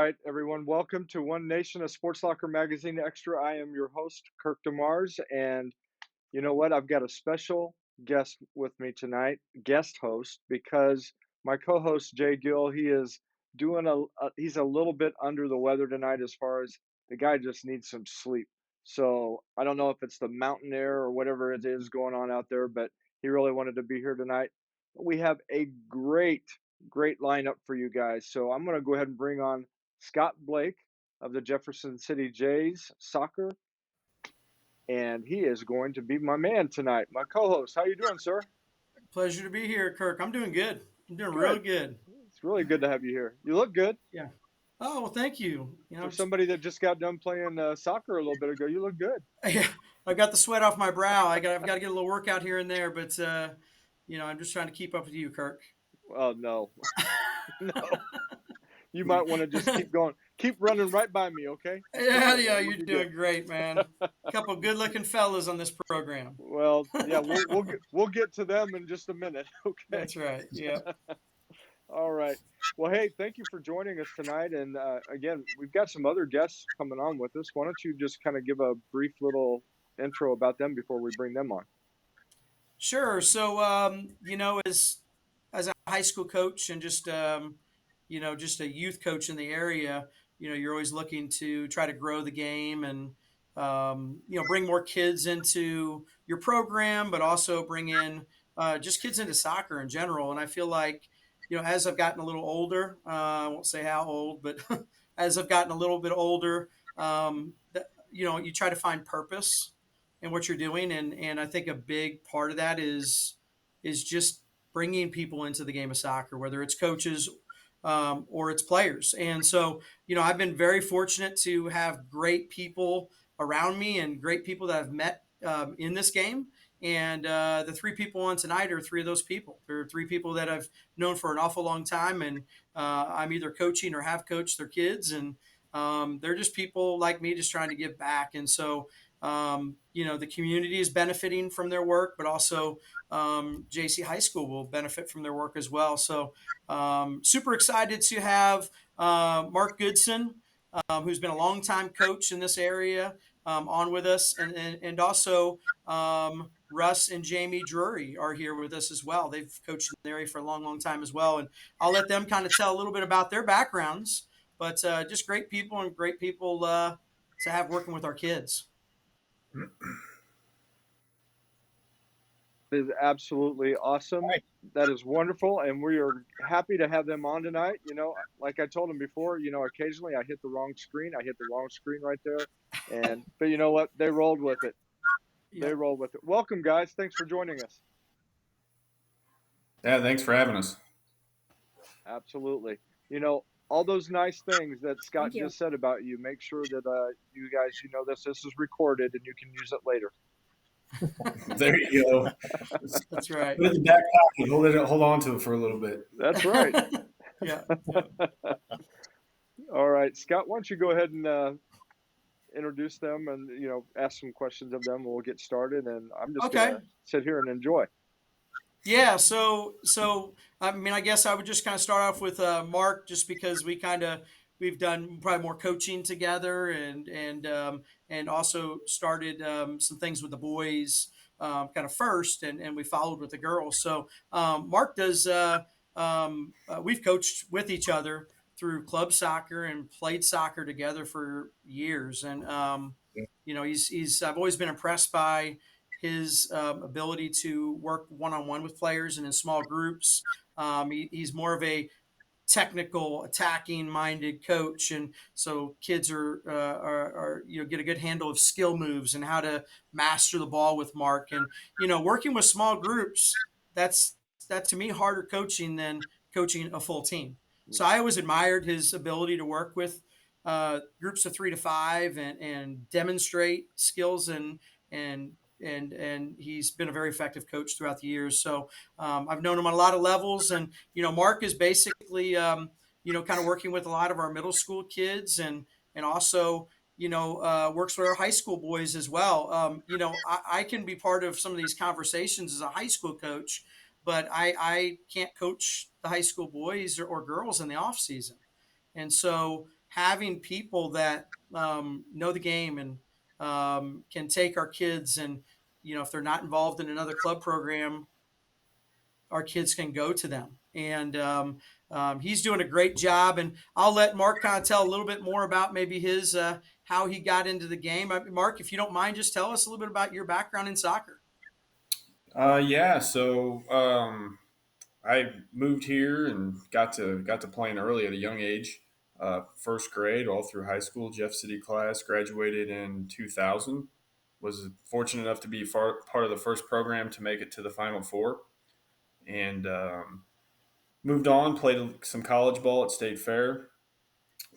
right, everyone. Welcome to One Nation, a Sports Locker Magazine Extra. I am your host, Kirk DeMars, and you know what? I've got a special guest with me tonight, guest host, because my co-host Jay Gill, he is doing he's a little bit under the weather tonight as far as the guy just needs some sleep. So I don't know if it's the mountain air or whatever it is going on out there, but he really wanted to be here tonight. We have a great lineup for you guys. So I'm going to go ahead and bring on Scott Blake of the Jefferson City Jays soccer, and he is going to be my man tonight, my co-host. How you doing, sir? Pleasure to be here, Kirk. I'm doing good. I'm doing real Good. good. It's really good to have you here. You look good Yeah. Oh, well, thank you. for somebody that just got done playing soccer a little bit ago. You look good. Yeah, I've got the sweat off my brow. I've got to get a little workout here and there, but I'm just trying to keep up with you, Kirk. Oh no, no. You might want to just keep going, keep running right by me, okay? Yeah, You'll you're be good. doing great, man. Couple good-looking fellas on this program. Well, yeah, we'll get to them in just a minute, okay? That's right. Yeah. All right. Well, hey, thank you for joining us tonight. And again, we've got some other guests coming on with us. Why don't you just kind of give a brief little intro about them before we bring them on? Sure. So, as a high school coach and just a youth coach in the area, you're always looking to try to grow the game and bring more kids into your program, but also bring in just kids into soccer in general. And I feel like, as I've gotten a little older, I won't say how old, but as I've gotten a little bit older, you try to find purpose in what you're doing, and I think a big part of that is just bringing people into the game of soccer, whether it's coaches or it's players. And so, I've been very fortunate to have great people around me and great people that I've met in this game. And the three people on tonight are three of those people. There are three people that I've known for an awful long time, and I'm either coaching or have coached their kids, and they're just people like me, just trying to give back. And so, the community is benefiting from their work, but also JC High School will benefit from their work as well. So, super excited to have Mark Goodson, who's been a longtime coach in this area, on with us, and also Russ and Jamie Drury are here with us as well. They've coached in the area for a long time as well, and I'll let them kind of tell a little bit about their backgrounds. But just great people and great people to have working with our kids. Is absolutely awesome. Right. That is wonderful, and we are happy to have them on tonight. Like I told them before, occasionally I hit the wrong screen. I hit the wrong screen right there, but you know what? They rolled with it. They Yep. rolled with it. Welcome, guys. Thanks for joining us. Yeah, thanks for having us. Absolutely. All those nice things that Scott Thank you. just said about you. Make sure that you guys, this is recorded and you can use it later. There you go. That's right. Put it in the back pocket. Hold on to it for a little bit. That's right. Yeah. All right, Scott, why don't you go ahead and introduce them and ask some questions of them, and we'll get started. And I'm just Okay. gonna sit here and enjoy. Yeah. So I mean, I guess I would just kind of start off with Mark, just because we've done probably more coaching together, and also started some things with the boys kind of first, and we followed with the girls. So Mark does. We've coached with each other through club soccer and played soccer together for years, and he's I've always been impressed by his ability to work one-on-one with players and in small groups. He's more of a technical, attacking minded coach, and so kids are get a good handle of skill moves and how to master the ball with Mark. And working with small groups, that to me harder coaching than coaching a full team. So I always admired his ability to work with groups of 3 to 5 and demonstrate skills, and he's been a very effective coach throughout the years. So I've known him on a lot of levels, and Mark is basically kind of working with a lot of our middle school kids, and also works with our high school boys as well. I can be part of some of these conversations as a high school coach, but I can't coach the high school boys or girls in the off season. And so having people that know the game and can take our kids, and if they're not involved in another club program, our kids can go to them. And he's doing a great job. And I'll let Mark kind of tell a little bit more about maybe his how he got into the game. Mark, if you don't mind, just tell us a little bit about your background in soccer. Yeah. So I moved here and got to playing early at a young age. First grade all through high school, Jeff City class. Graduated in 2000. Was fortunate enough to be part of the first program to make it to the Final Four, and moved on. Played some college ball at State Fair,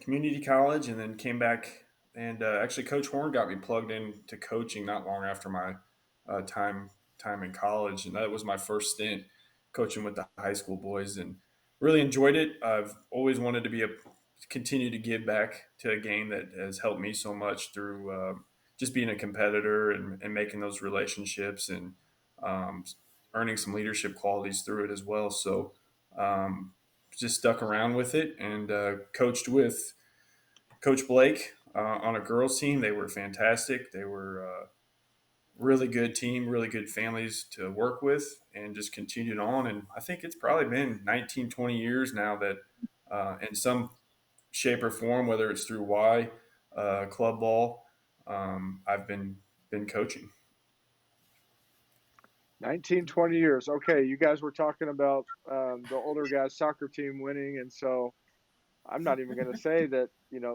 community college, and then came back. And actually, Coach Horn got me plugged into coaching not long after my uh, time time in college, and that was my first stint coaching with the high school boys, and really enjoyed it. I've always wanted to continue to give back to a game that has helped me so much through just being a competitor and making those relationships and um, earning some leadership qualities through it as well. So um, just stuck around with it and coached with Coach Blake on a girls team. They were fantastic. They were really good team, really good families to work with, and just continued on. And I think it's probably been 19, 20 years now that in some shape or form, whether it's through club ball, I've been coaching. 19, 20 years. Okay, you guys were talking about the older guys' soccer team winning, and so I'm not even going to say that,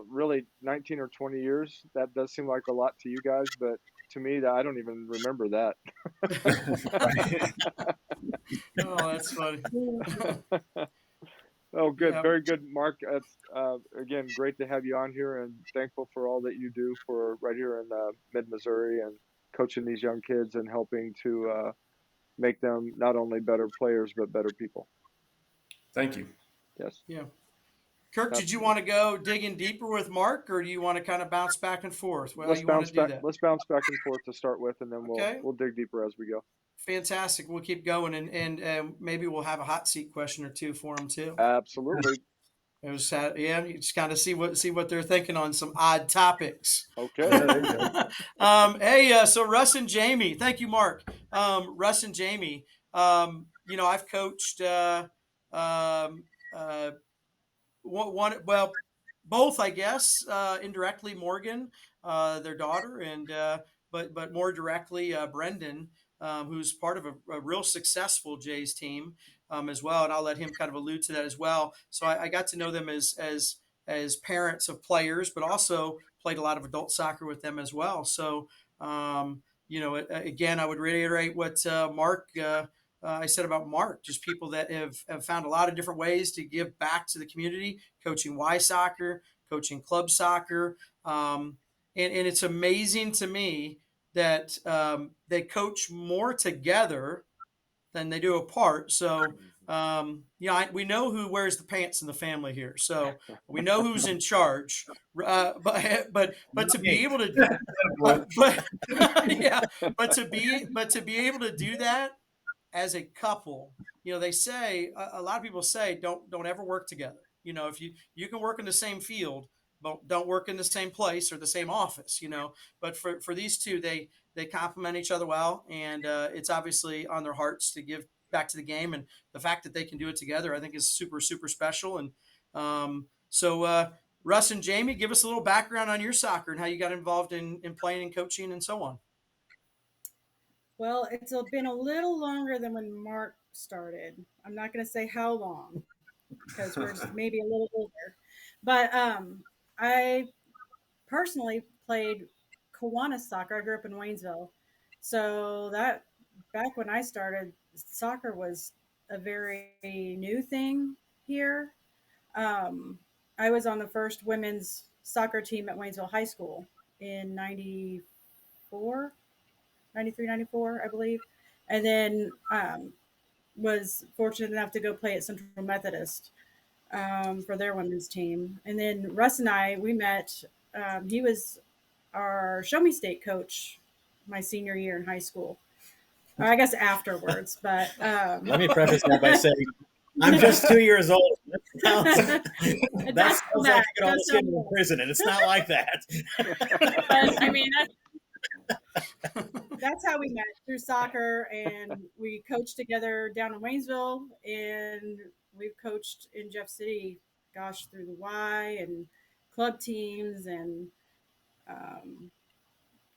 really 19 or 20 years, that does seem like a lot to you guys, but to me, that I don't even remember that. Oh, that's funny. Oh, good. Yeah. Very good, Mark. It's, again, great to have you on here and thankful for all that you do for right here in mid Missouri and coaching these young kids and helping to make them not only better players, but better people. Thank you. Yes. Yeah. Kirk, did you Absolutely. want to go digging deeper with Mark, or do you want to kind of bounce back and forth? Well, Let's you want to bounce do back. that? Let's bounce back and forth to start with, and then we'll Okay. we'll dig deeper as we go. Fantastic. We'll keep going, and maybe we'll have a hot seat question or two for him too. Absolutely. It was yeah, you just kind of see what they're thinking on some odd topics. Okay. There you go. Hey, so Russ and Jamie, thank you, Mark. Russ and Jamie, I've coached um, uh, well, both, I guess, indirectly Morgan, their daughter, and but more directly Brendan, who's part of a real successful Jays team as well, and I'll let him kind of allude to that as well. So I got to know them as parents of players, but also played a lot of adult soccer with them as well. So again, I would reiterate what Mark. I said about Mark, just people that have found a lot of different ways to give back to the community, coaching Y soccer, coaching club soccer. And it's amazing to me that they coach more together than they do apart. So, we know who wears the pants in the family here. So we know who's in charge. But Not to be me. able to, Boy. but yeah, but to be able to do that as a couple, they say a lot of people say don't ever work together. If you can work in the same field, but don't work in the same place or the same office. But for these two, they complement each other well, and it's obviously on their hearts to give back to the game, and the fact that they can do it together, I think, is super super special. And so Russ and Jamie, give us a little background on your soccer and how you got involved in playing and coaching and so on. Well, been a little longer than when Mark started. I'm not going to say how long because we're maybe a little older. But I personally played Kiwanis soccer. I grew up in Waynesville. So that back when I started, soccer was a very new thing here. Um, I was on the first women's soccer team at Waynesville High School in 94, 93, 94, I believe. And then was fortunate enough to go play at Central Methodist for their women's team. And then Russ and I, we met. He was our Show Me State coach my senior year in high school. I guess afterwards, but Let me preface that by saying I'm just 2 years old. Sounds, It that does sounds sound like bad. you could It does almost get sound me in bad. prison, and it's not like that. But I mean, that's how we met through soccer, and we coached together down in Waynesville, and we've coached in Jeff City, gosh, through the Y and club teams, and um,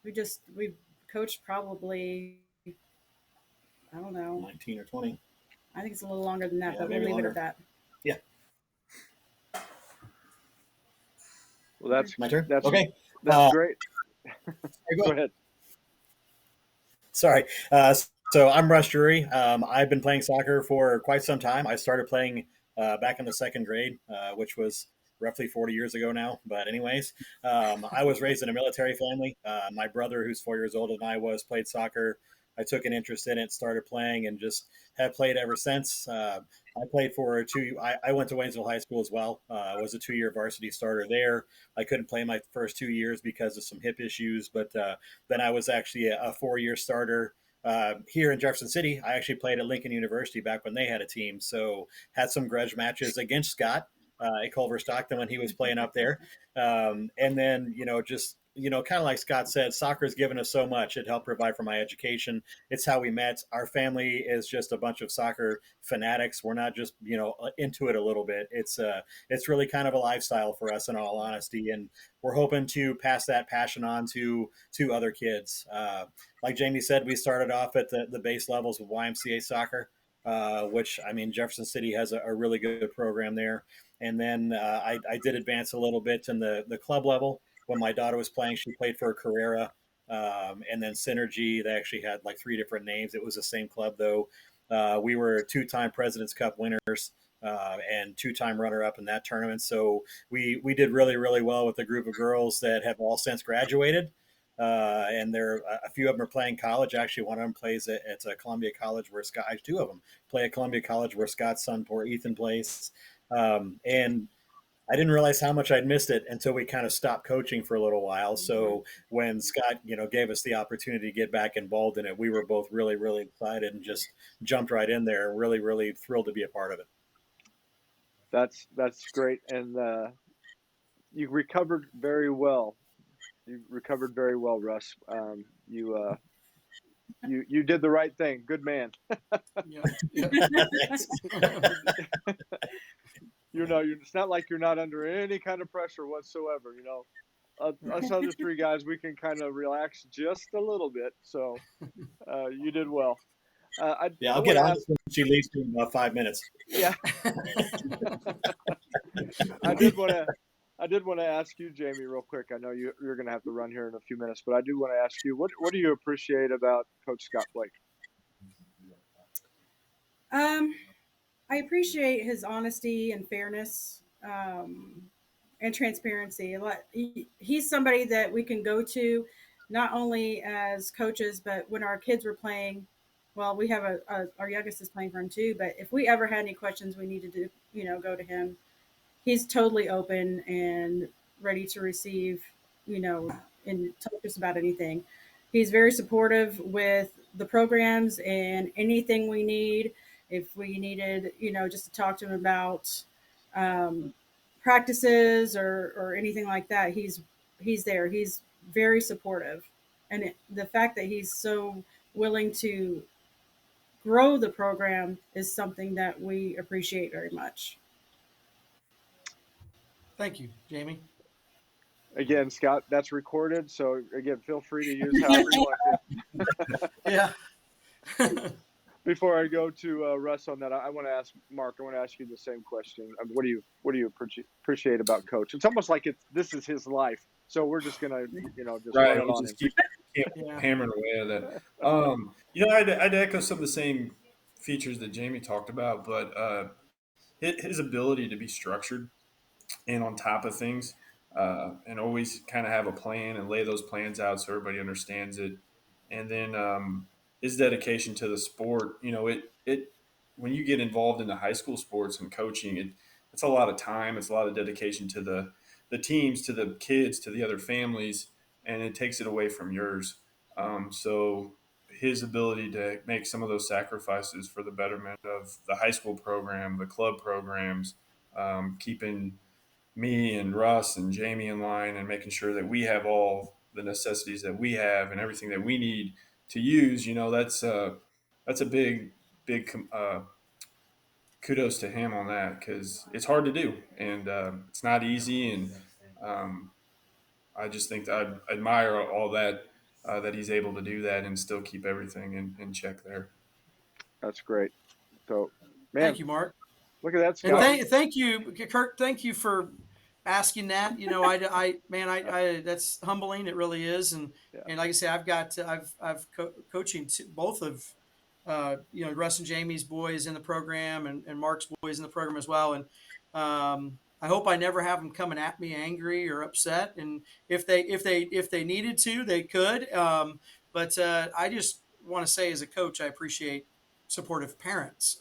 we've coached probably, I don't know, 19 or 20. I think it's a little longer than that, Yeah, but we'll maybe leave it at longer. that. Yeah, Well, my turn. that's Okay. that's great. Go Go ahead. ahead. Sorry. So I'm Russ Drury. I've been playing soccer for quite some time. I started playing back in the second grade, which was roughly 40 years ago now. But anyways, I was raised in a military family. My brother, who's 4 years older than I was, played soccer. I took an interest in it, started playing, and just have played ever since. I played for two. I went to Waynesville High School as well. I was a 2 year varsity starter there. I couldn't play my first 2 years because of some hip issues, but then I was actually a 4 year starter here in Jefferson City. I actually played at Lincoln University back when they had a team, so had some grudge matches against Scott at Culver Stockton when he was playing up there. And then, just kind of like Scott said, soccer has given us so much. It helped provide for my education. It's how we met. Our family is just a bunch of soccer fanatics. We're not just into it a little bit. It's really kind of a lifestyle for us, in all honesty, and we're hoping to pass that passion on to other kids. Like Jamie said, we started off at the base levels of YMCA soccer, which, I mean, Jefferson City has a really good program there. And then I did advance a little bit in the club level. When my daughter was playing, she played for Carrera, and then Synergy. They actually had like three different names. It was the same club, though. We were two-time President's Cup winners and two-time runner-up in that tournament. So we did really, really well with a group of girls that have all since graduated. And there, a few of them are playing college. Actually, one of them plays at Columbia College, where Scott. Two of them play at Columbia College, where Scott's son, poor Ethan, plays. And I didn't realize how much I'd missed it until we kind of stopped coaching for a little while. So when Scott, gave us the opportunity to get back involved in it, we were both really, really excited and just jumped right in there. Really, really thrilled to be a part of it. That's great, and you recovered very well. You recovered very well, Russ. You did the right thing. Good man. Yeah. Yeah. It's not like you're not under any kind of pressure whatsoever. Us other three guys, we can kind of relax just a little bit. So you did well. Yeah, I I'll want get to on ask. this when she leaves in about 5 minutes. Yeah, I did want to. I did want to ask you, Jamie, real quick. I know you're going to have to run here in a few minutes, but I do want to ask you, what do you appreciate about Coach Scott Blake? Um, I appreciate his honesty and fairness, and transparency. He's somebody that we can go to, not only as coaches, but when our kids were playing. Well, we have our youngest is playing for him too. But if we ever had any questions, we needed to, go to him. He's totally open and ready to receive, you know, and talk to us about anything. He's very supportive with the programs and anything we need. If we needed, just to talk to him about um, practices or anything like that, he's there. He's very supportive, and the fact that he's so willing to grow the program is something that we appreciate very much. Thank you, Jamie. Again, Scott, that's recorded. So again, feel free to use however you want to. Yeah. Before I go to Russ on that, I want to ask Mark. I want to ask you the same question. What do you appreciate about Coach? It's almost like this is his life. So we're just gonna just run Right. it We'll on him. just keep Yeah. hammering away at that. I'd echo some of the same features that Jamie talked about, but his ability to be structured and on top of things, and always kind of have a plan and lay those plans out so everybody understands it. And then his dedication to the sport, it when you get involved in the high school sports and coaching, it's a lot of time, it's a lot of dedication to the teams, to the kids, to the other families, and it takes it away from yours. So his ability to make some of those sacrifices for the betterment of the high school program, the club programs, keeping me and Russ and Jamie in line and making sure that we have all the necessities that we have and everything that we need to use. That's a big kudos to him on that because it's hard to do and it's not easy. And um, I just think I admire all that that he's able to do that and still keep everything in check there. That's great. So, man, Thank you, Mark. look at that, And Scott. thank you, Kirk. Thank you for asking that. Man, that's humbling. It really is. Yeah, And like I say, I've coaching both of, Russ and Jamie's boys in the program and Mark's boys in the program as well. And I hope I never have them coming at me angry or upset. And if they needed to, they could. But I just want to say, as a coach, I appreciate supportive parents.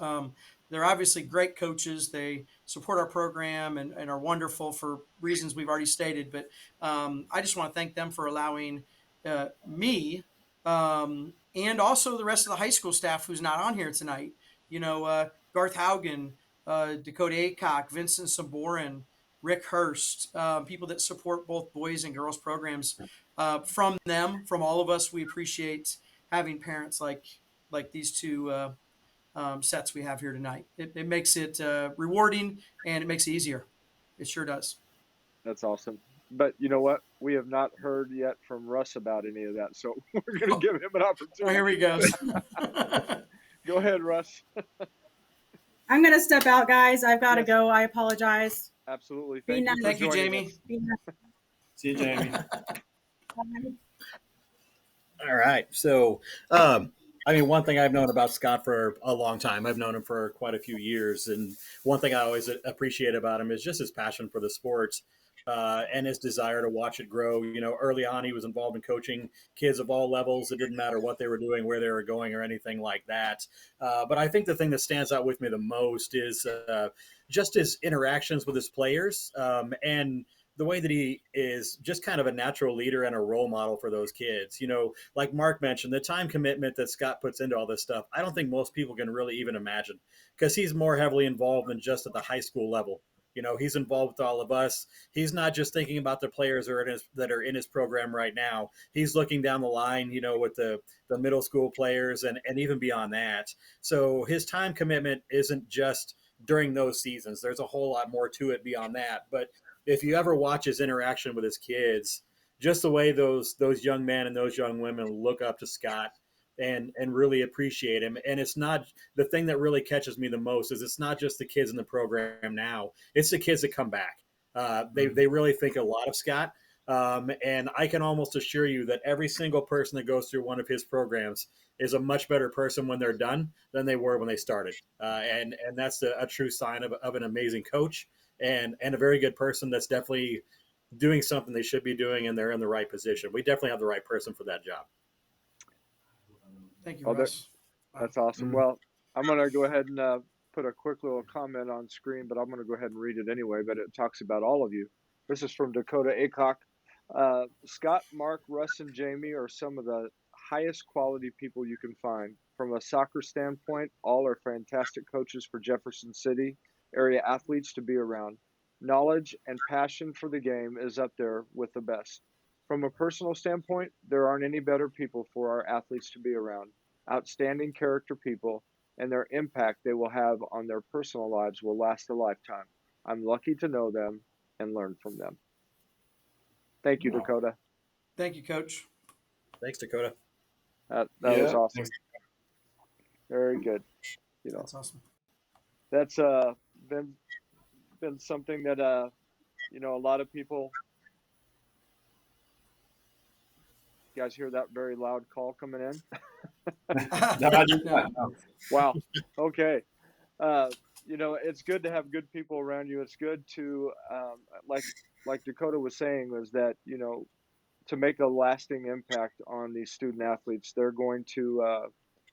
They're obviously great coaches. They support our program and are wonderful for reasons we've already stated. But I just want to thank them for allowing me and also the rest of the high school staff who's not on here tonight. Garth Haugen, Dakota Aycock, Vincent Saborin, Rick Hurst, people that support both boys and girls programs. From all of us, we appreciate having parents like these two sets we have here tonight. It makes it rewarding and it makes it easier. It sure does. that's awesome. But you know what? We have not heard yet from Russ about any of that, so we're going to give him an Oh, here he opportunity. goes. Go ahead, Russ. I'm gonna step out, guys. I've got to Yes, go. I apologize. absolutely. Be Thank you nice. for Thank you, joining Jamie. us. Be nice. See you, Jamie. All right. So, one thing I've known about Scott for a long time, I've known him for quite a few years. And one thing I always appreciate about him is just his passion for the sports and his desire to watch it grow. Early on, he was involved in coaching kids of all levels. It didn't matter what they were doing, where they were going, or anything like that. But I think the thing that stands out with me the most is just his interactions with his players and the way that he is just kind of a natural leader and a role model for those kids. Like Mark mentioned, the time commitment that Scott puts into all this stuff, I don't think most people can really even imagine because he's more heavily involved than just at the high school level. He's involved with all of us. He's not just thinking about the players that are in his program right now. He's looking down the line, with the middle school players and even beyond that. So his time commitment isn't just during those seasons. There's a whole lot more to it beyond that. But if you ever watch his interaction with his kids, just the way those young men and those young women look up to Scott and really appreciate him. And it's not the thing that really catches me the most is it's not just the kids in the program now; it's the kids that come back. They really think a lot of Scott, and I can almost assure you that every single person that goes through one of his programs is a much better person when they're done than they were when they started. And that's a true sign of an amazing coach and a very good person that's definitely doing something they should be doing and they're in the right position. We definitely have the right person for that job. Thank you, Oh, Russ. Wow. that's awesome. Mm. Well, I'm going to go ahead and put a quick little comment on screen, but I'm going to go ahead and read it anyway. But it talks about all of you. This is from Dakota Aycock. Scott, Mark, Russ, and Jamie are some of the highest quality people you can find. From a soccer standpoint, all are fantastic coaches for Jefferson City area athletes to be around. Knowledge and passion for the game is up there with the best. From a personal standpoint, there aren't any better people for our athletes to be around. Outstanding character people, and their impact they will have on their personal lives will last a lifetime. I'm lucky to know them and learn from them. Thank you, Wow. Dakota. Thank you, Coach. Thanks, Dakota. That was Yeah. awesome. Thanks. Very good. That's awesome. That's been been something that a lot of people. You guys hear that very loud call coming in? No, I do No. not. No. Wow. Okay. Uh, it's good to have good people around you. It's good to, like Dakota was saying, was that to make a lasting impact on these student athletes, they're going to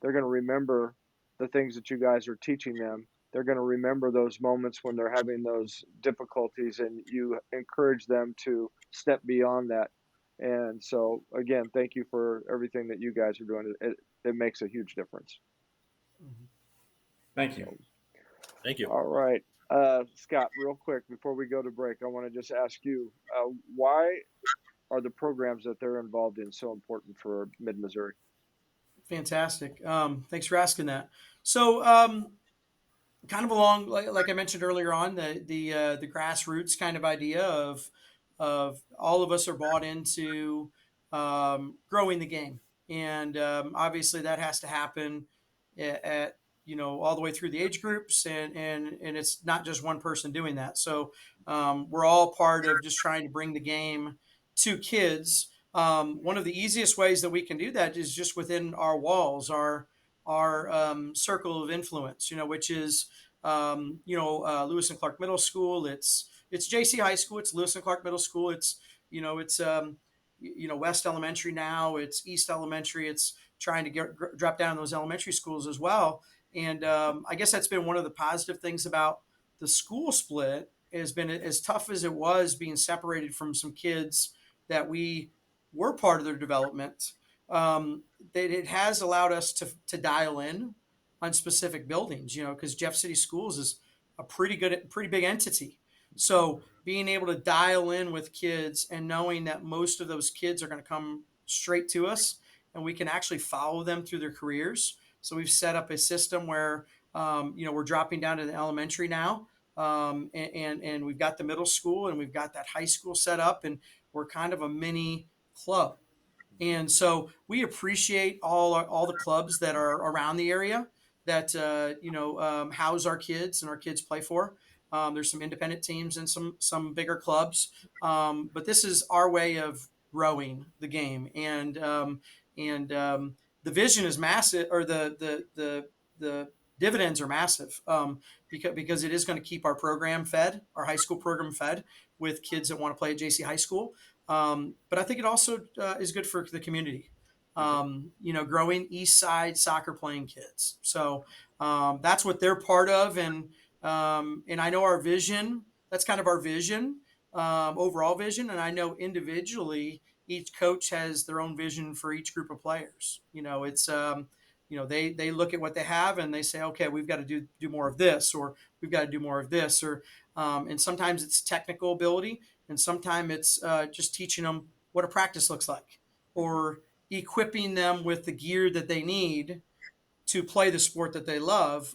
remember the things that you guys are teaching them. They're going to remember those moments when they're having those difficulties, and you encourage them to step beyond that. And so, again, thank you for everything that you guys are doing. It makes a huge difference. Mhm. Thank you. So, Thank you. all right. Scott, real quick before we go to break, I want to just ask you, why are the programs that they're involved in so important for Mid Missouri? Fantastic. Thanks for asking that. So, kind of along, like I mentioned earlier on, the grassroots kind of idea of all of us are bought into growing the game, and obviously that has to happen at all the way through the age groups, and it's not just one person doing that. So we're all part of just trying to bring the game to kids. One of the easiest ways that we can do that is just within our walls, our circle of influence, which is Lewis and Clark Middle School. It's JC High School. It's Lewis and Clark Middle School. It's West Elementary now. It's East Elementary. It's trying to drop down those elementary schools as well. And I guess that's been one of the positive things about the school split, has been as tough as it was being separated from some kids that we were part of their development. That it has allowed us to dial in on specific buildings, because Jeff City Schools is a pretty big entity. So being able to dial in with kids and knowing that most of those kids are going to come straight to us and we can actually follow them through their careers. So we've set up a system where, we're dropping down to the elementary now. And we've got the middle school and we've got that high school set up, and we're kind of a mini club. And so we appreciate all the clubs that are around the area that house our kids and our kids play for. There's some independent teams and some bigger clubs, but this is our way of growing the game. And the vision is massive, or the dividends are massive, because it is going to keep our program fed, our high school program fed with kids that want to play at JC High School. But I think it also is good for the community. Growing East Side soccer playing kids. So that's what they're part of, and I know our vision. That's kind of our vision, overall vision. And I know individually, each coach has their own vision for each group of players. They look at what they have and they say, okay, we've got to do more of this, or we've got to do more of this, or and sometimes it's technical ability, and sometimes it's just teaching them what a practice looks like, or equipping them with the gear that they need to play the sport that they love.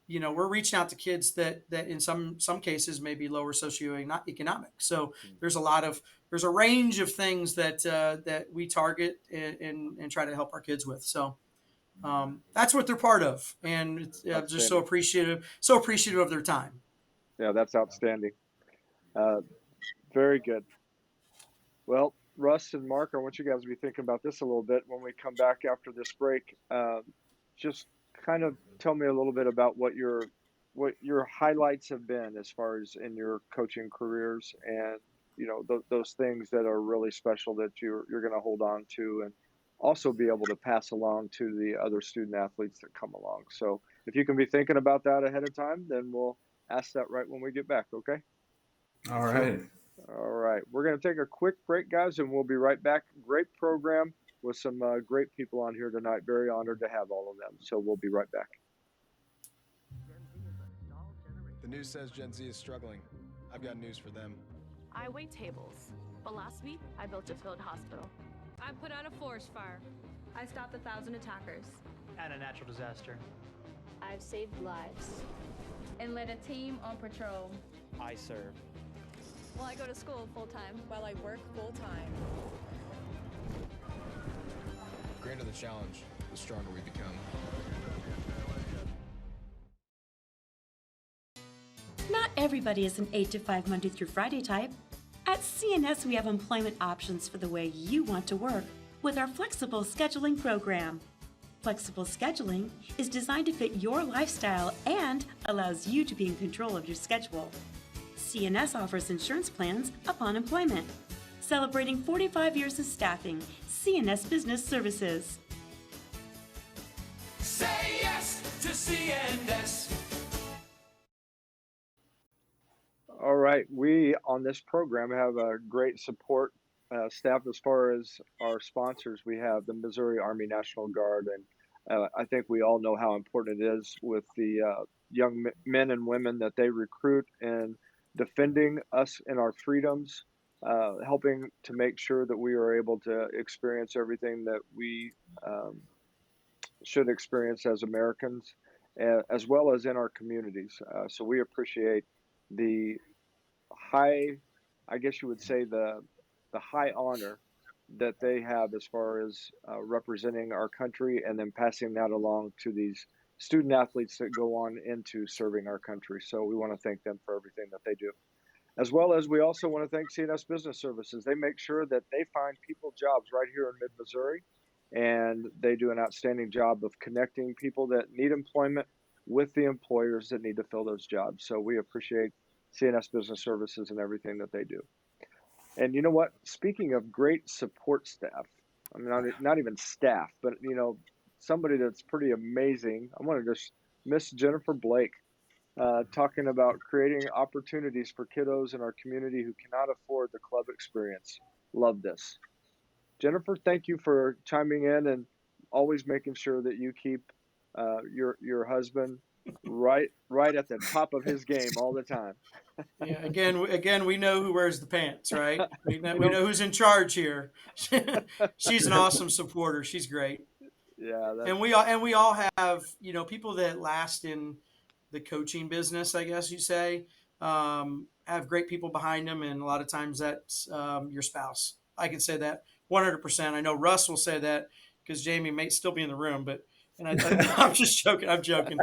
We're reaching out to kids that in some cases may be lower socioeconomic. So there's a range of things that we target and try to help our kids with. So that's what they're part of, and I'm just so appreciative of their time. Yeah, that's outstanding. Very good. Well, Russ and Mark, I want you guys to be thinking about this a little bit when we come back after this break. Just kind of tell me a little bit about what your highlights have been as far as in your coaching careers, and those things that are really special that you're going to hold on to, and also be able to pass along to the other student athletes that come along. So if you can be thinking about that ahead of time, then we'll ask that right when we get back. Okay. All right. All right. We're going to take a quick break, guys, and we'll be right back. Great program with some great people on here tonight. Very honored to have all of them. So we'll be right back. The news says Gen Z is struggling. I've got news for them. I wait tables, but last week I built a field hospital. I put out a forest fire. I stopped 1,000 attackers. And a natural disaster. I've saved lives. And led a team on patrol. I serve. Well, I go to school full-time. While I work full-time. The greater the challenge, the stronger we become. Not everybody is an 8 to 5 Monday through Friday type. At CNS, we have employment options for the way you want to work with our flexible scheduling program. Flexible scheduling is designed to fit your lifestyle and allows you to be in control of your schedule. CNS offers insurance plans upon employment. Celebrating 45 years of staffing, CNS Business Services. Say yes to CNS. All right. We, on this program, have a great support staff as far as our sponsors. We have the Missouri Army National Guard, and I think we all know how important it is with the young men and women that they recruit in defending us and our freedoms, helping to make sure that we are able to experience everything that we um, should experience as Americans, as well as in our communities. So we appreciate the high, I guess you would say the high honor that they have as far as representing our country and then passing that along to these student athletes that go on into serving our country. So we want to thank them for everything that they do. As well as we also want to thank CNS Business Services. They make sure that they find people jobs right here in mid Missouri, and they do an outstanding job of connecting people that need employment with the employers that need to fill those jobs. So we appreciate CNS Business Services and everything that they do. And you know what? Speaking of great support staff, I mean, not even staff, but somebody that's pretty amazing. I want to just Miss Jennifer Blake talking about creating opportunities for kiddos in our community who cannot afford the club experience. Love this. Jennifer, thank you for chiming in and always making sure that you keep your husband right at the top of his game all the time. Yeah. Again, we know who wears the pants, right? We Nope. know who's in charge here. She's an awesome supporter. She's great. Yeah, And we all have people that last in the coaching business, I guess you say, have great people behind them, and a lot of times that's your spouse. I can say that 100%. I know Russ will say that because Jamie may still be in the room, but I'm just joking. I'm joking.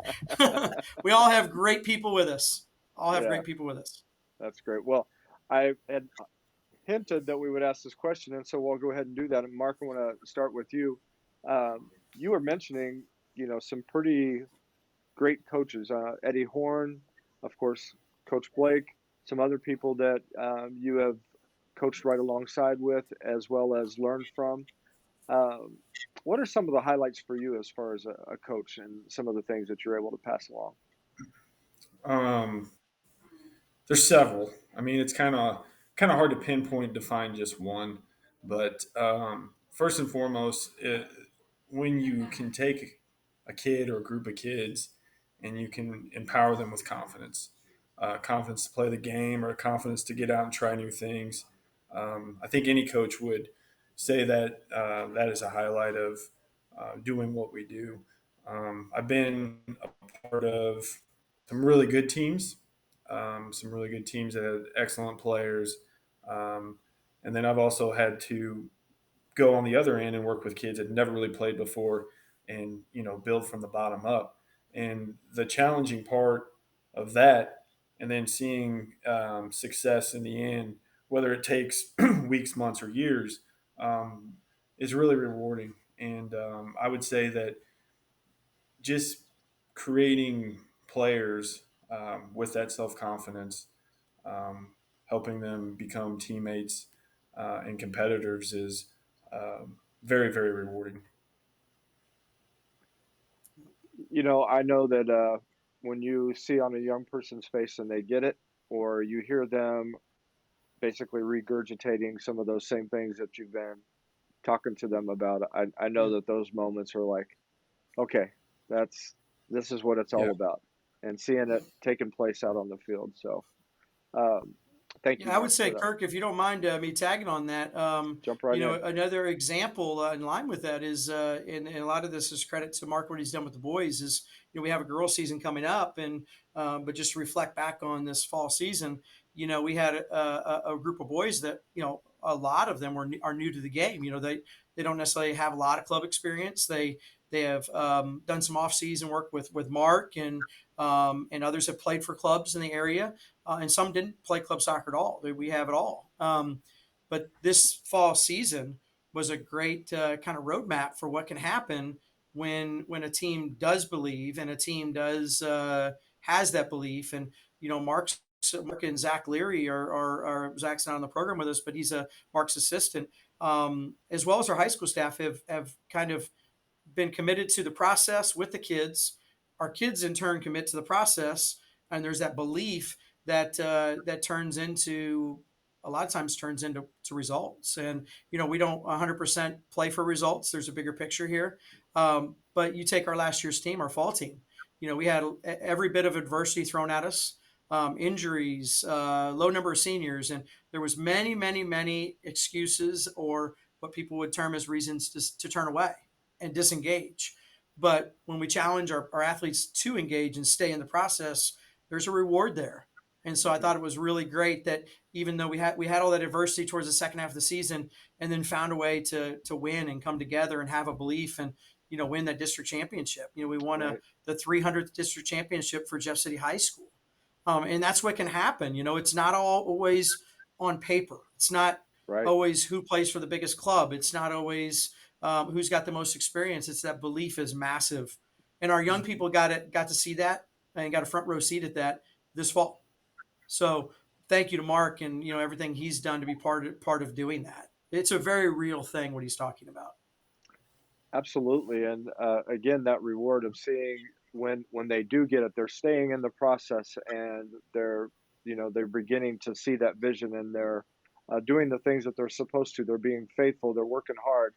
We all have great people with us. All have yeah, great people with us. that's great. Well, I had hinted that we would ask this question, and so we'll go ahead and do that. And Mark, I want to start with you. You were mentioning, some pretty great coaches, Eddie Horn, of course, Coach Blake, some other people that you have coached right alongside with, as well as learned from. Um, what are some of the highlights for you as far as a coach and some of the things that you're able to pass along? Um, there's several. I mean, it's kind of hard to pinpoint and define just one. But first and foremost, when you can take a kid or a group of kids and you can empower them with confidence, confidence to play the game or confidence to get out and try new things. I think any coach would say that that is a highlight of doing what we do. I've been a part of some really good teams that had excellent players. Um, and then I've also had to go on the other end and work with kids that never really played before and, build from the bottom up. And the challenging part of that, and then seeing success in the end, whether it takes weeks, months, or years, um, is really rewarding. And I would say that just creating players with that self confidence, um, helping them become teammates and competitors is very, very rewarding. I know that when you see on a young person's face and they get it, or you hear them basically regurgitating some of those same things that you've been talking to them about, I know Yeah. that those moments are like, okay, this is what it's all Yeah. about, and seeing it taking place out on the field. So, um, thank you, Yeah, I would Mark, say, for that. Kirk, if you don't mind me tagging on that, Jump right in. another example in line with that is, and a lot of this is credit to Mark, what he's done with the boys is, we have a girls season coming up, and but just to reflect back on this fall season, we had a group of boys that, a lot of them are new to the game. They don't necessarily have a lot of club experience. They have done some off season work with Mark, and others have played for clubs in the area, and some didn't play club soccer at all. We have it all. But this fall season was a great kind of roadmap for what can happen when a team does believe and a team does has that belief. And Mark and Zach Leary are Zach's not on the program with us, but he's a Mark's assistant, as well as our high school staff have kind of been committed to the process with the kids. Our kids in turn commit to the process, and there's that belief that turns into a lot of times turns into results. And we don't 100% play for results. There's a bigger picture here. But you take our last year's team, our fall team. we had every bit of adversity thrown at us, injuries, low number of seniors, and there was many, many, many excuses or what people would term as reasons to turn away and disengage. But when we challenge our athletes to engage and stay in the process, there's a reward there. And so I thought it was really great that even though we had all that adversity towards the second half of the season, and then found a way to win and come together and have a belief and win that district championship. We won the 300th district championship for Jeff City High School, and that's what can happen. It's not always on paper. It's not always who plays for the biggest club. It's not always who's got the most experience. It's that belief is massive, and our young people got to see that and got a front row seat at that this fall. So thank you to Mark and everything he's done to be part of doing that. It's a very real thing what he's talking about. Absolutely, and again, that reward of seeing when they do get it, they're staying in the process, and they're beginning to see that vision, and they're doing the things that they're supposed to. They're being faithful. They're working hard,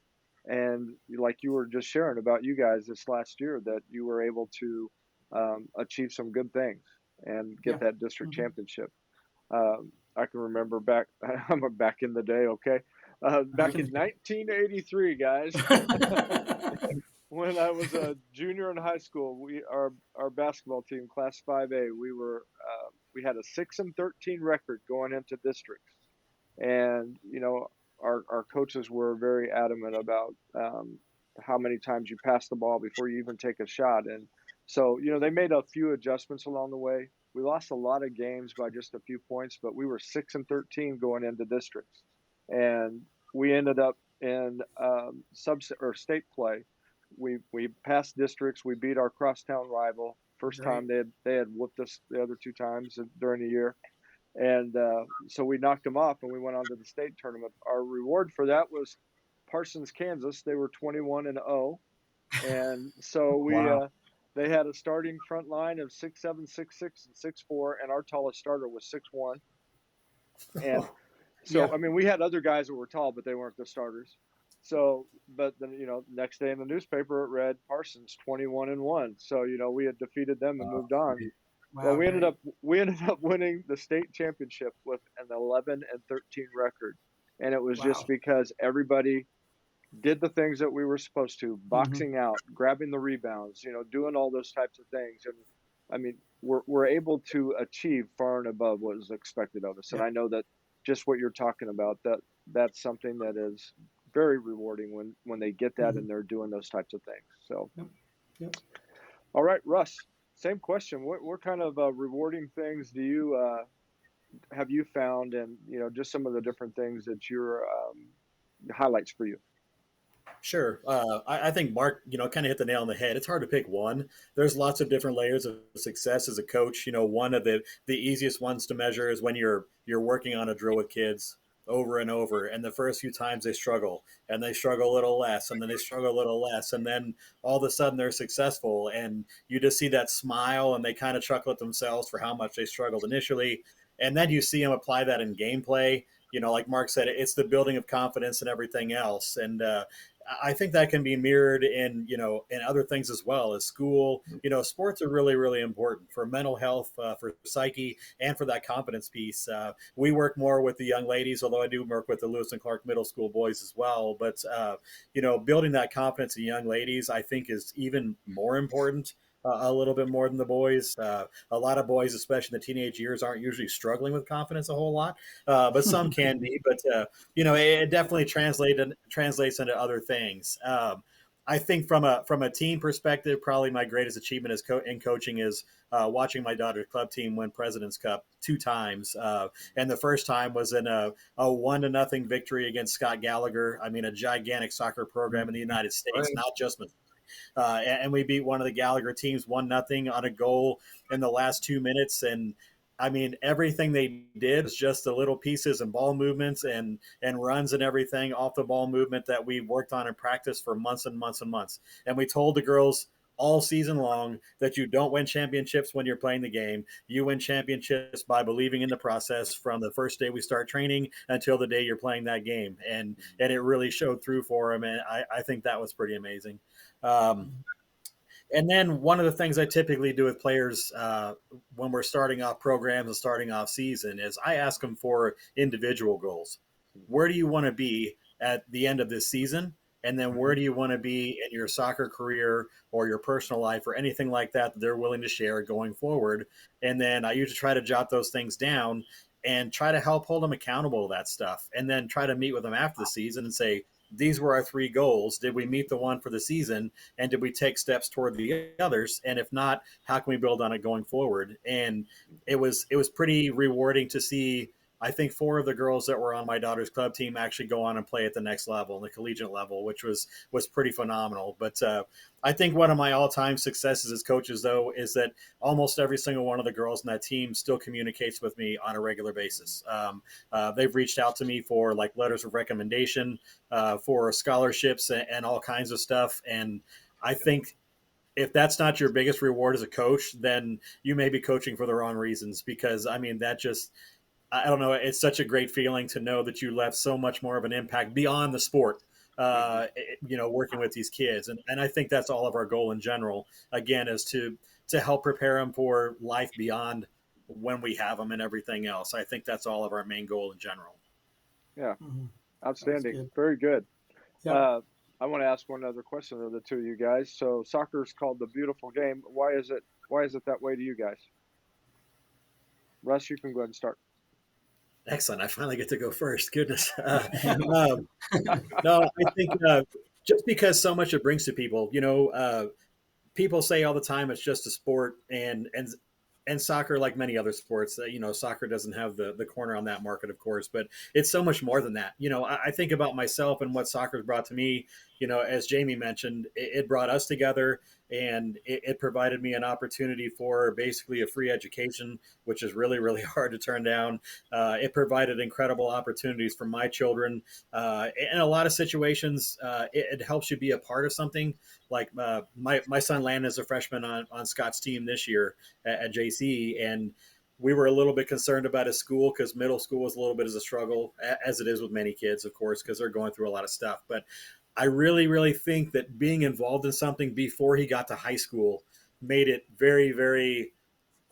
and like you were just sharing about you guys this last year, that you were able to achieve some good things and get that district championship. I can remember back. I'm back in the day. Okay. Back in 1983, guys, when I was a junior in high school, our basketball team, Class 5A, we had a 6-13 record going into districts, and our coaches were very adamant about how many times you pass the ball before you even take a shot, and so they made a few adjustments along the way. We lost a lot of games by just a few points, but we were 6-13 going into districts. And we ended up in state play. We passed districts. We beat our crosstown rival. First time they had whooped us the other two times during the year, and so we knocked them off, and we went on to the state tournament. Our reward for that was Parsons, Kansas. They were 21-0, and so they had a starting front line of 6'7", 6'6", and 6'4", and our tallest starter was 6'1". And so, I mean, we had other guys that were tall, but they weren't the starters. So, but then, next day in the newspaper, it read Parsons 21-1. So, we had defeated them and moved on. Wow, well, we ended up winning the state championship with an 11-13 record. And it was just because everybody did the things that we were supposed to, boxing out, grabbing the rebounds, doing all those types of things. And I mean, we're able to achieve far and above what is expected of us. And I know that just what you're talking about, that's something that is very rewarding when they get that and they're doing those types of things. So, all right, Russ, same question. What kind of rewarding things do you have you found, and just some of the different things that you're highlights for you? Sure. I think Mark, kind of hit the nail on the head. It's hard to pick one. There's lots of different layers of success as a coach. One of the easiest ones to measure is when you're working on a drill with kids over and over, and the first few times they struggle, and they struggle a little less, and then they struggle a little less, and then all of a sudden they're successful, and you just see that smile, and they kind of chuckle at themselves for how much they struggled initially, and then you see them apply that in gameplay. Like Mark said, it's the building of confidence and everything else. And I think that can be mirrored in other things as well as school. Sports are really, really important for mental health, for psyche, and for that confidence piece. We work more with the young ladies, although I do work with the Lewis and Clark middle school boys as well. But, building that confidence in young ladies, I think, is even more important. A little bit more than the boys. A lot of boys, especially in the teenage years, aren't usually struggling with confidence a whole lot, but some can be. But it definitely translates into other things. I think from a team perspective, probably my greatest achievement in coaching is watching my daughter's club team win President's Cup 2 times, and the first time was in a 1-0 victory against Scott Gallagher. I mean, a gigantic soccer program in the United States, not just. And we beat one of the Gallagher teams 1-0 on a goal in the last 2 minutes. And I mean, everything they did was just the little pieces and ball movements and runs and everything off the ball movement that we worked on in practice for months and months and months. And we told the girls all season long that you don't win championships when you're playing the game. You win championships by believing in the process from the first day we start training until the day you're playing that game. And it really showed through for them. And I think that was pretty amazing. And then one of the things I typically do with players when we're starting off programs and starting off season is I ask them for individual goals. Where do you want to be at the end of this season? And then where Mhm. do you want to be in your soccer career or your personal life or anything like that that they're willing to share going forward? And then I usually try to jot those things down and try to help hold them accountable to that stuff. And then try to meet with them after the season and say, these were our three goals. Did we meet the one for the season? And did we take steps toward the others? And if not, how can we build on it going forward? And it was pretty rewarding to see. I think four of the girls that were on my daughter's club team actually go on and play at the next level, the collegiate level, which was pretty phenomenal. But I think one of my all-time successes as coaches, though, is that almost every single one of the girls in that team still communicates with me on a regular basis. They've reached out to me for like letters of recommendation, for scholarships and all kinds of stuff. And I think if that's not your biggest reward as a coach, then you may be coaching for the wrong reasons. Because I mean, that just I don't know. It's such a great feeling to know that you left so much more of an impact beyond the sport. Working with these kids, and I think that's all of our goal in general. Again, is to help prepare them for life beyond when we have them and everything else. I think that's all of our main goal in general. Yeah, Mhm. That was outstanding. good. Very good. Yep. I want to ask one other question of the two of you guys. So soccer is called the beautiful game. Why is it that way to you guys? Russ, you can go ahead and start. Excellent. I finally get to go first. Goodness. Um, no, I think just because so much it brings to people, people say all the time it's just a sport, and soccer, like many other sports, soccer doesn't have the corner on that market, of course, but it's so much more than that. I think about myself and what soccer's brought to me. As Jamie mentioned, it brought us together, and it provided me an opportunity for basically a free education, which is really, really hard to turn down. It provided incredible opportunities for my children. In a lot of situations, it helps you be a part of something. Like my son Landon is a freshman on Scott's team this year at JC, and we were a little bit concerned about his school because middle school was a little bit of a struggle, as it is with many kids, of course, because they're going through a lot of stuff. But I really, really think that being involved in something before he got to high school made it very, very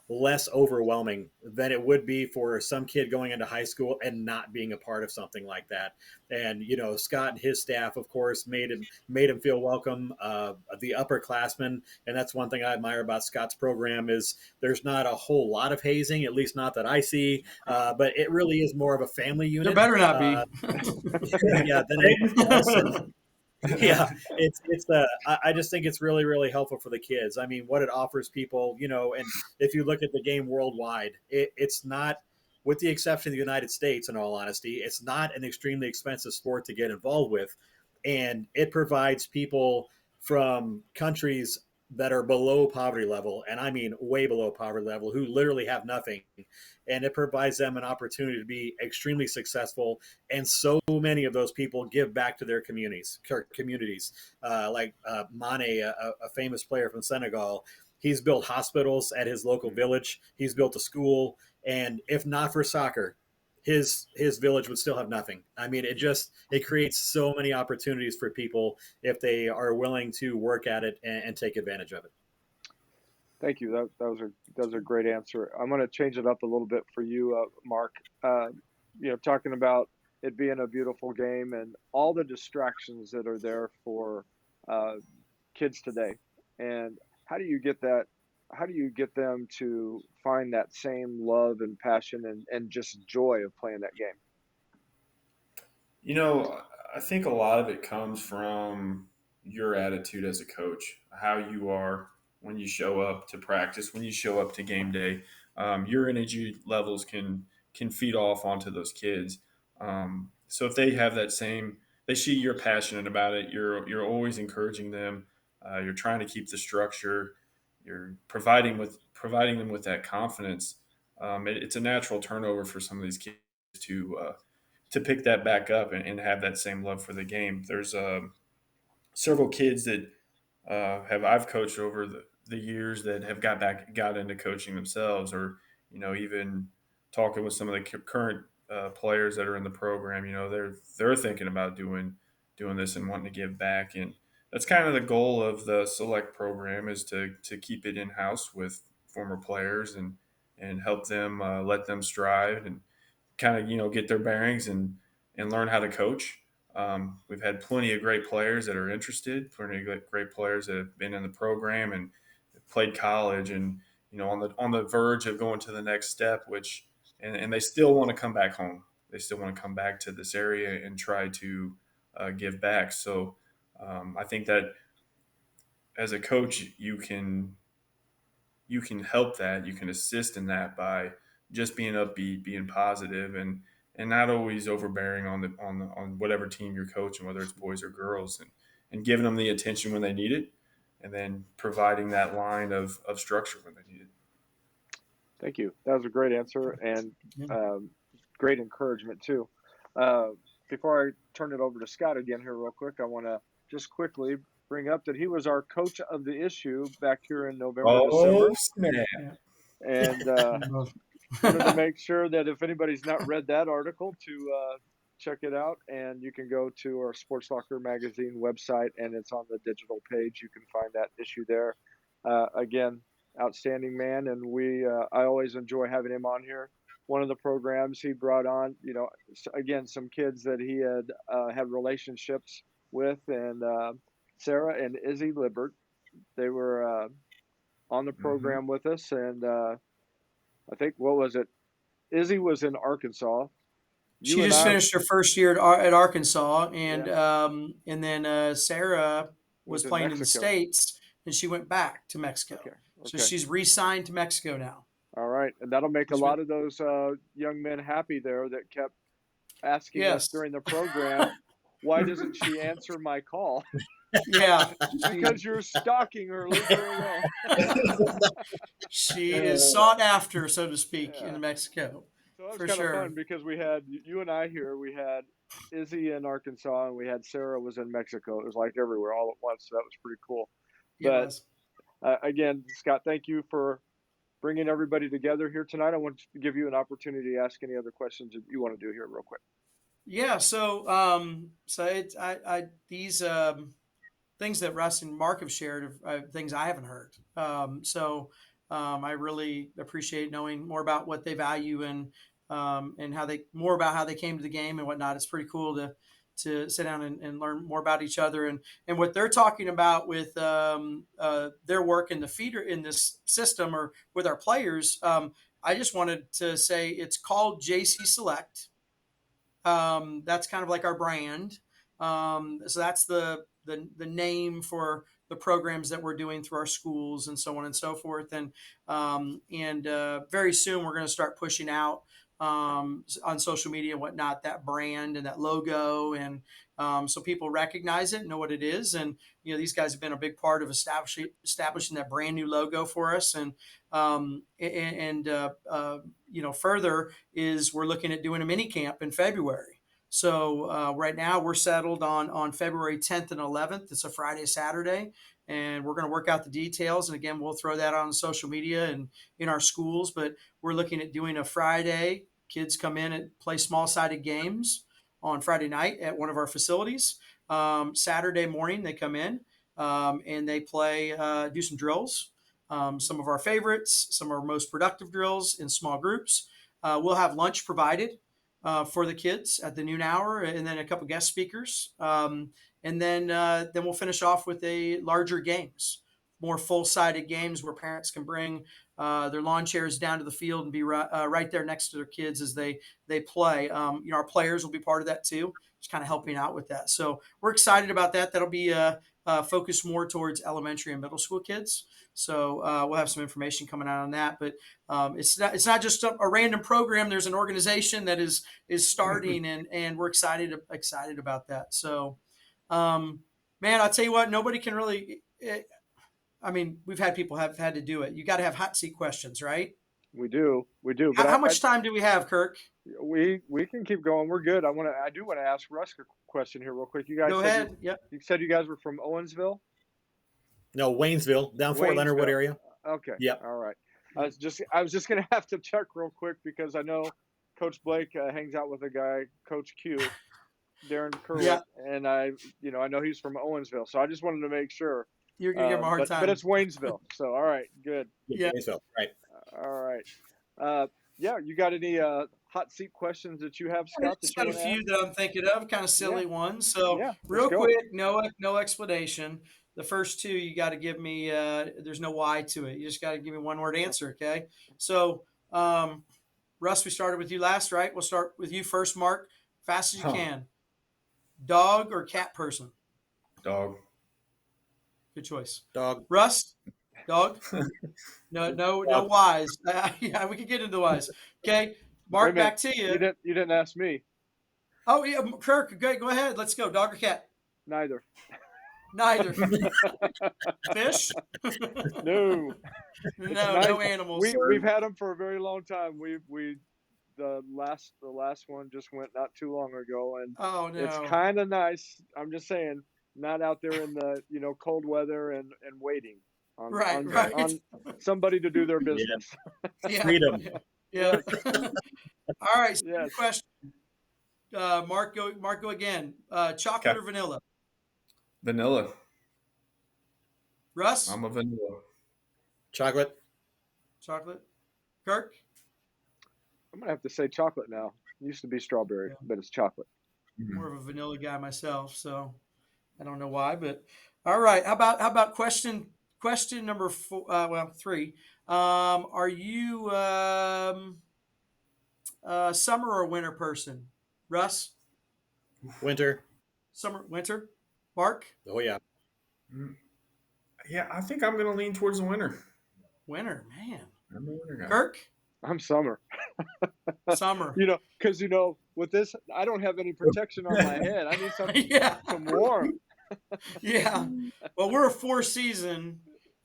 less overwhelming than it would be for some kid going into high school and not being a part of something like that. And Scott and his staff, of course, made him feel welcome. The upperclassmen, and that's one thing I admire about Scott's program is there's not a whole lot of hazing, at least not that I see. But it really is more of a family There unit. better not be. Yeah, than anything else. Yeah, I just think it's really, really helpful for the kids. I mean, what it offers people, and if you look at the game worldwide, it's not, with the exception of the United States, in all honesty, it's not an extremely expensive sport to get involved with, and it provides people from countries that are below poverty level, and I mean way below poverty level, who literally have nothing, and it provides them an opportunity to be extremely successful. And so many of those people give back to their communities. Like Mane, a famous player from Senegal, he's built hospitals at his local village. He's built a school, and if not for soccer, his village would still have nothing. I mean, it creates so many opportunities for people if they are willing to work at it and take advantage of it. Thank you. That was a great answer. I'm going to change it up a little bit for you, Mark. Uh, talking about it being a beautiful game and all the distractions that are there for uh, kids today, and how do you get that? How do you get them to find that same love and passion and just joy of playing that game? You know, I think a lot of it comes from your attitude as a coach, how you are when you show up to practice, when you show up to game day. Your energy levels can feed off onto those kids. So if they have that same, they see you're passionate about it. You're always encouraging them. You're trying to keep the structure. You're providing them with that confidence. It's a natural turnover for some of these kids to pick that back up and have that same love for the game. There's several kids that have I've coached over the years that have got into coaching themselves, or even talking with some of the current players that are in the program. They're thinking about doing this and wanting to give back, and that's kind of the goal of the select program, is to keep it in house with former players and help them, let them strive and kind of get their bearings and learn how to coach. We've had plenty of great players that are interested, plenty of great players that have been in the program and played college, and on the verge of going to the next step, which and they still want to come back home. They still want to come back to this area and try to give back. So I think that as a coach, you can help that, you can assist in that by just being upbeat, being positive, and not always overbearing on whatever team you're coaching, whether it's boys or girls, and giving them the attention when they need it, and then providing that line of structure when they need it. Thank you. That was a great answer and great encouragement too. Uh, Before I turn it over to Scott again here, real quick, I want to just quickly bring up that he was our coach of the issue back here in November, Oh December, snap! and wanted to make sure that if anybody's not read that article, to check it out. And you can go to our Sports Locker magazine website, and it's on the digital page. You can find that issue there. Again, outstanding man, and I always enjoy having him on here. One of the programs he brought on, again, some kids that he had relationships with, and Sarah and Izzy Libert, they were on the program with us, and I think, what was it? Izzy was in Arkansas. She You and just I, finished her first year at Arkansas, and yeah, and then Sarah was was in playing in the Mexico. States, and she went back to Mexico. Okay, So okay. she's re-signed to Mexico now. All right, and that'll make a She's lot of those young men happy there that kept asking us Yes. during the program, why doesn't she answer my call? Yeah. Because you're stalking her. Leave her alone. She is sought after, so to speak, Yeah. in Mexico, So that was for kind of sure. fun because we had you and I here. We had Izzy in Arkansas, and we had Sarah was in Mexico. It was like everywhere all at once. So that was pretty cool. It But was. again, Scott, thank you for bringing everybody together here tonight. I want to give you an opportunity to ask any other questions that you want to do here real quick. Yeah. So it's these things that Russ and Mark have shared are things I haven't heard. I really appreciate knowing more about what they value and how they more about how they came to the game and whatnot. It's pretty cool to sit down and learn more about each other and what they're talking about with their work in the feeder in this system or with our players. I just wanted to say it's called JC Select. That's kind of like our brand. So that's the name for the programs that we're doing through our schools and so on and so forth. And very soon we're going to start pushing out on social media and whatnot that brand and that logo, and so people recognize it, know what it is, and these guys have been a big part of establishing that brand new logo for us, further is we're looking at doing a mini camp in February. So right now we're settled on February 10th and 11th. It's a Friday, Saturday, and we're going to work out the details. And again, we'll throw that on social media and in our schools. But we're looking at doing a Friday. Kids come in and play small-sided games on Friday night at one of our facilities. Saturday morning they come in and they play, do some drills. Some of our favorites, some of our most productive drills in small groups. We'll have lunch provided for the kids at the noon hour, and then a couple guest speakers, and then we'll finish off with a larger games, more full-sided games where parents can bring their lawn chairs down to the field and be right there next to their kids as they play. Our players will be part of that too, just kind of helping out with that. So we're excited about that. That'll be focused more towards elementary and middle school kids. So we'll have some information coming out on that. But it's not just a random program. There's an organization that is starting, and we're excited about that. So, man, I'll tell you what, nobody can really. We've had people have had to do it. You got to have hot seat questions, right? We do. But How much time do we have, Kirk? We can keep going. We're good. I do want to ask Russ a question here real quick. You guys Go ahead. Yep. You said you guys were from Owensville? No, Waynesville, down Fort Leonard Wood area. Okay. Yep. All right. I was just going to have to check real quick because I know Coach Blake hangs out with a guy, Coach Q, Darren Kerwin, Yeah. and I know he's from Owensville, so I just wanted to make sure. You're gonna give him a hard time. But it's Waynesville, so all right, good. Yeah. Waynesville, right. All right. Yeah, you got any hot seat questions that you have, Scott, Just that you got a want to few ask? that I'm thinking of, kind of silly ones. So Yeah, let's real go. quick, no explanation. The first two you got to give me. There's no why to it. You just got to give me one word answer. Okay. So Russ, we started with you last, right? We'll start with you first, Mark. Fast as you can. Dog or cat person? Dog. Good choice. Dog. Russ, dog. No whys. Yeah, we can get into the whys. Okay, Mark, back to you. You didn't ask me. Oh yeah, Kirk. Go ahead. Let's go. Dog or cat? Neither. Fish? No. No animals. We've had them for a very long time. The last one just went not too long ago, and oh no, it's kind of nice. I'm just saying, not out there in the cold weather and waiting on somebody to do their business. Yeah. Freedom. Yeah. All right. Yes. Question. Mark, go again. Chocolate or vanilla? Vanilla. Russ? I'm a vanilla. Chocolate. Kirk? I'm gonna have to say chocolate now. It used to be strawberry, but it's chocolate. More of a vanilla guy myself, so I don't know why, but all right. How about question number 4? 3. Are you summer or winter person? Russ? Winter. Winter. Mark? Oh yeah. Yeah, I think I'm gonna lean towards the winter. Winter, man. I'm a winter guy. Kirk? I'm summer. Summer. Because with this, I don't have any protection on my head. I need some warm. Yeah. Well, we're a four season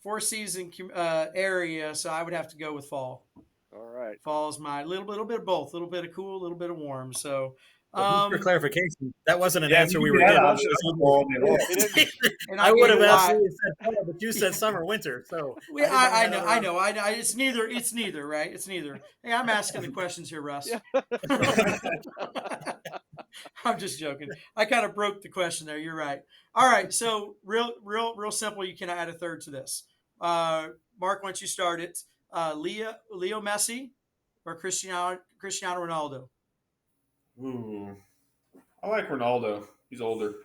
area, so I would have to go with fall. All right. Fall is my little bit of both, a little bit of cool, a little bit of warm. So, for clarification, that wasn't an answer we were given. I would have absolutely said fall, but you said summer, winter. So I know. It's neither, right? It's neither. Hey, I'm asking the questions here, Russ. I'm just joking. I kind of broke the question there. You're right. All right. So real simple. You can add a third to this. Mark, once you start it, Leo Messi or Cristiano Ronaldo? Ooh, I like Ronaldo. He's older.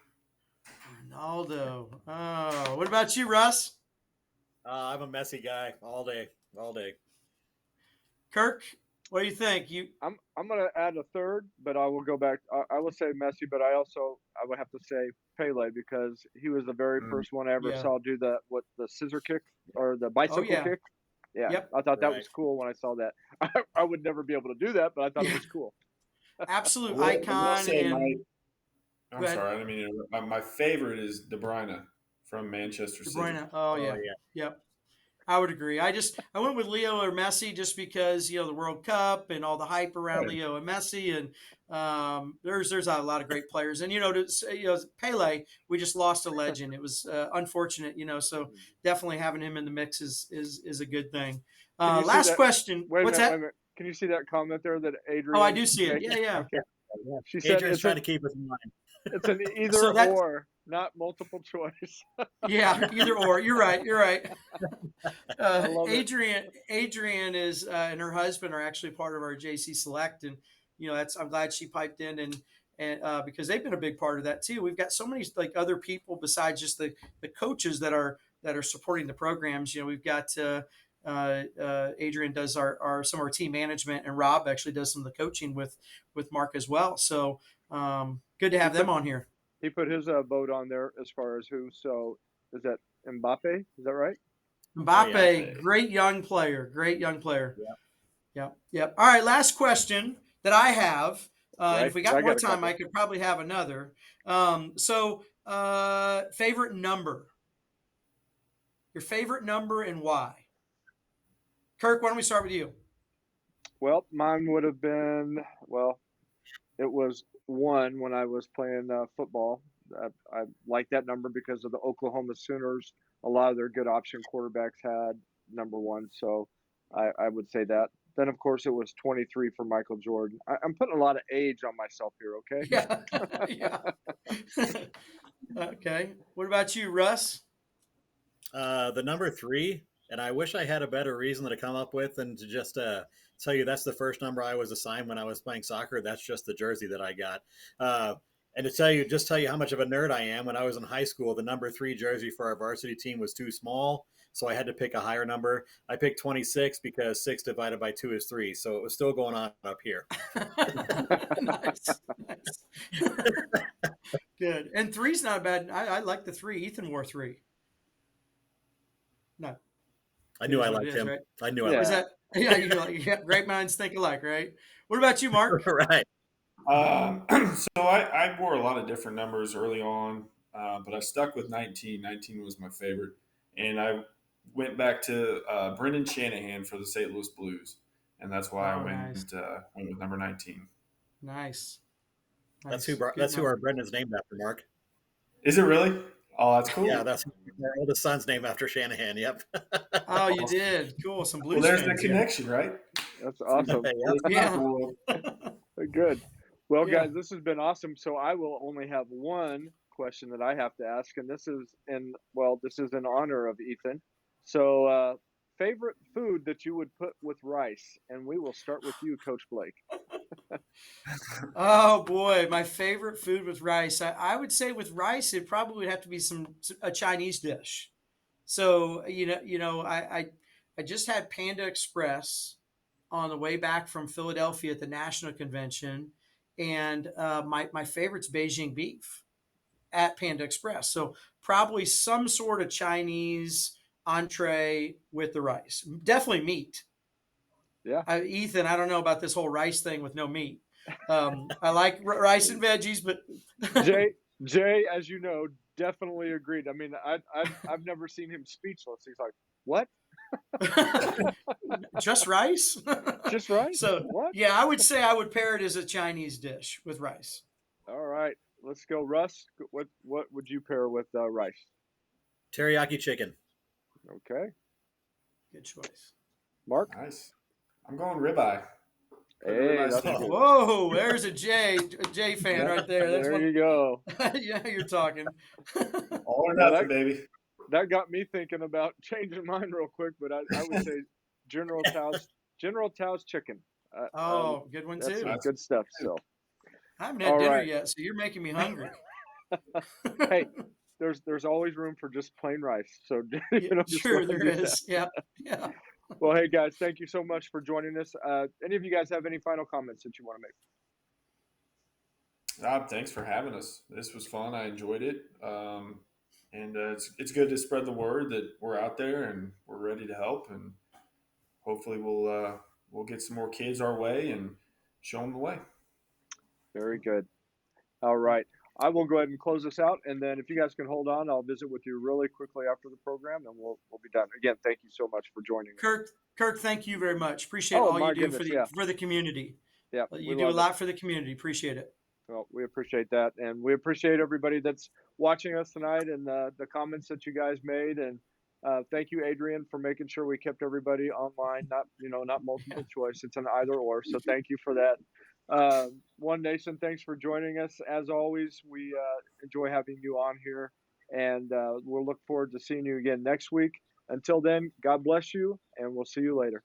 Ronaldo. Oh, what about you, Russ? I'm a Messi guy all day. Kirk, what do you think? I'm gonna add a third, but I will go back. I will say Messi, but I would have to say Pele because he was the very first one I ever saw do the scissor kick or the bicycle kick. Yeah, yep. I thought that was cool when I saw that. I would never be able to do that, but I thought it was cool. Absolute icon. I'm sorry, I didn't mean to interrupt. My favorite is De Bruyne from Manchester City. De Bruyne. Oh yeah. Yep. I would agree. I went with Leo or Messi just because the World Cup and all the hype around Leo and Messi, and there's a lot of great players. And Pele, we just lost a legend. It was unfortunate, so definitely having him in the mix is a good thing. Last question. What's that? Can you see that comment there that Adrian? Oh, I do see it. Yeah. Okay. She said Adrian's trying to keep us in line. It's an either or, not multiple choice. Yeah, either or. You're right. Adrian is and her husband are actually part of our JC Select, and I'm glad she piped in and because they've been a big part of that too. We've got so many other people besides just the coaches that are supporting the programs. We've got Adrian does some of our team management, and Rob actually does some of the coaching with Mark as well. So good to have them on here. He put his vote on there as far as who. So is that Mbappe? Is that right? Mbappe, great young player. Yep. All right, last question that I have. If we got more time, I could probably have another. Favorite number. Your favorite number and why? Kirk, why don't we start with you? Well, mine would have been, it was 1 when I was playing football. I like that number because of the Oklahoma Sooners. A lot of their good option quarterbacks had number 1. So I would say that. Then, of course, it was 23 for Michael Jordan. I'm putting a lot of age on myself here, okay? Yeah. Yeah. Okay. What about you, Russ? The number 3, and I wish I had a better reason to come up with than to just tell you that's the first number I was assigned when I was playing soccer. That's just the jersey that I got. And to tell you how much of a nerd I am, when I was in high school, the number 3 jersey for our varsity team was too small, so I had to pick a higher number. I picked 26 because 6 divided by 2 is 3, so it was still going on up here. Nice. Good. And 3's not bad. I like the 3. Ethan wore 3. No. I knew I liked him. Right? I knew I liked Is that, yeah, you like, yeah, great minds think alike, right? What about you, Mark? Right. So I wore a lot of different numbers early on, but I stuck with 19. 19 was my favorite. And I went back to Brendan Shanahan for the St. Louis Blues. And that's why I went with number 19. Nice. That's who our Brendan's named after, Mark. Is it really? Oh, that's cool. Yeah, that's our oldest son's named after Shanahan. Yep. Oh, you did. Cool. Some Blues. Well, there's fans, the connection, right? That's awesome. Yeah. Good. Well, guys, this has been awesome. So I will only have one question that I have to ask, and this is in honor of Ethan. So, favorite food that you would put with rice, and we will start with you, Coach Blake. Oh boy, my favorite food with rice. I would say with rice, it probably would have to be a Chinese dish. So I just had Panda Express on the way back from Philadelphia at the National Convention, and my favorite's Beijing beef at Panda Express. So probably some sort of Chinese entree with the rice. Definitely meat. Yeah. Ethan, I don't know about this whole rice thing with no meat. I like rice and veggies, but Jay, as you know, definitely agreed. I mean, I've never seen him speechless. He's like, "What? Just rice? Just rice? So what? Yeah, I would say I would pair it as a Chinese dish with rice. All right, let's go, Russ. What would you pair with rice? Teriyaki chicken. Okay. Good choice. Mark? Nice. I'm going ribeye. Hey, that's whoa! There's a Jay fan right there. That's there you go. Yeah, you're talking. All or nothing, baby. That got me thinking about changing mine real quick, but I would say General Tao's chicken. Good one too. That's good stuff. So I haven't had dinner yet, so you're making me hungry. Hey, there's always room for just plain rice. So sure there is. Yeah. Well, hey guys, thank you so much for joining us. Any of you guys have any final comments that you want to make? Thanks for having us. This was fun. I enjoyed it. And it's good to spread the word that we're out there and we're ready to help. And hopefully we'll get some more kids our way and show them the way. Very good. All right. I will go ahead and close this out, and then if you guys can hold on, I'll visit with you really quickly after the program, and we'll be done. Again, thank you so much for joining us. Kirk, thank you very much. Appreciate all you do for the community. Yeah, you do a lot for the community. Appreciate it. Well, we appreciate that, and we appreciate everybody that's watching us tonight and the comments that you guys made, and thank you, Adrian, for making sure we kept everybody online. Not multiple choice; it's an either or. So thank you for that. One Nation, thanks for joining us. As always, we enjoy having you on here, and we'll look forward to seeing you again next week. Until then, God bless you, and we'll see you later.